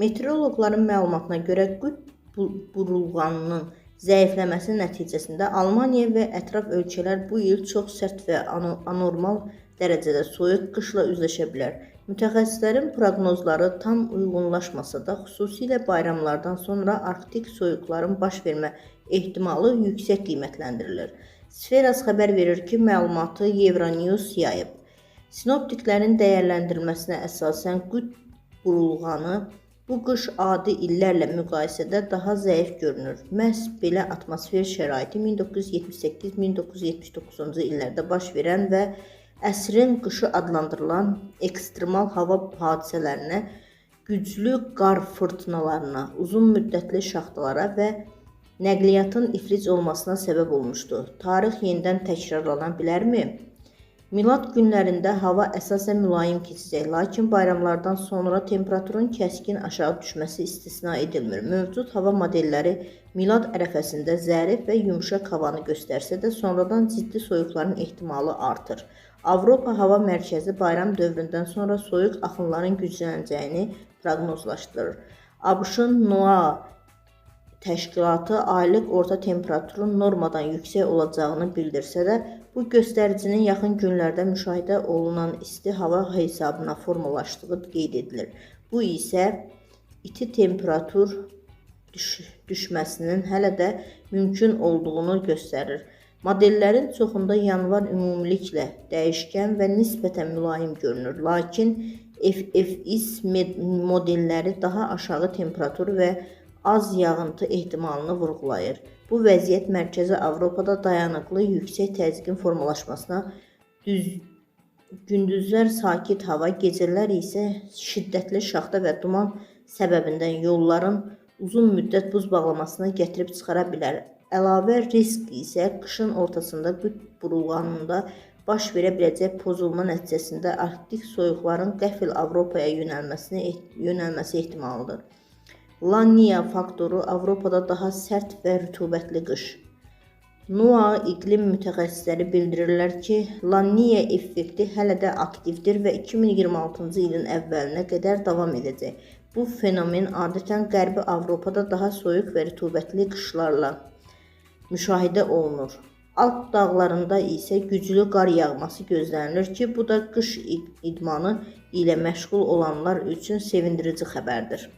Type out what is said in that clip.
Meteoroloqların məlumatına görə qütb burulğanının zəifləməsi nəticəsində Almaniya və ətraf ölkələr bu il çox sərt və anormal dərəcədə soyuq qışla üzləşə bilər. Mütəxəssislərin proqnozları tam uyğunlaşmasa da, xüsusilə bayramlardan sonra arktik soyuqların baş vermə ehtimalı yüksək qiymətləndirilir. Sferas xəbər verir ki, məlumatı Euronews yayıb. Sinoptiklərin dəyərləndirilməsinə əsasən qütb burulğanı bu qış adi illərlə müqayisədə daha zəif görünür. Məhz belə atmosfer şəraiti 1978-1979-cu illərdə baş verən və əsrin qışı adlandırılan ekstremal hava hadisələrinə, güclü qar fırtınalarına, uzun müddətli şaxtalara və nəqliyyatın iflic olmasına səbəb olmuşdu. Tarix yenidən təkrarlana bilərmi? Milad günlərində hava əsasən mülayim keçəcək, lakin bayramlardan sonra temperaturun kəskin aşağı düşməsi istisna edilmir. Mövcud hava modelləri milad ərəfəsində zərif və yumşaq havanı göstərsə də, sonradan ciddi soyuqların ehtimalı artır. Avropa Hava Mərkəzi bayram dövründən sonra soyuq axınların güclənəcəyini proqnozlaşdırır. ABŞ-ın NOAA təşkilatı aylıq orta temperaturun normadan yüksək olacağını bildirsə də, bu göstəricinin yaxın günlərdə müşahidə olunan isti hava hesabına formalaşdığı qeyd edilir. Bu isə iti temperatur düşməsinin hələ də mümkün olduğunu göstərir. Modellərin çoxunda yanvar ümumiliklə dəyişkən və nisbətən mülayim görünür, lakin FFS modelləri daha aşağı temperatur və az yağıntı ehtimalını vurğulayır. Bu vəziyyət Mərkəzi Avropada dayanıqlı yüksək təzyiqin formalaşmasına, gündüzlər sakit hava, gecələr isə şiddətli şaxta və duman səbəbindən yolların uzun müddət buz bağlamasına gətirib çıxara bilər. Əlavə risk isə qışın ortasında qütb burulğanında baş verə biləcək pozulma nəticəsində arktik soyuqların qəfil Avropaya yönəlməsi ehtimalıdır. La Niña faktoru Avropada daha sərt və rütubətli qış. NOAA iqlim mütəxəssisləri bildirirlər ki, La Niña effekti hələ də aktivdir və 2026-cı ilin əvvəlinə qədər davam edəcək. Bu fenomen adətən Qərbi Avropada daha soyuq və rütubətli qışlarla müşahidə olunur. Alp dağlarında isə güclü qar yağması gözlənilir ki, bu da qış idmanı ilə məşğul olanlar üçün sevindirici xəbərdir.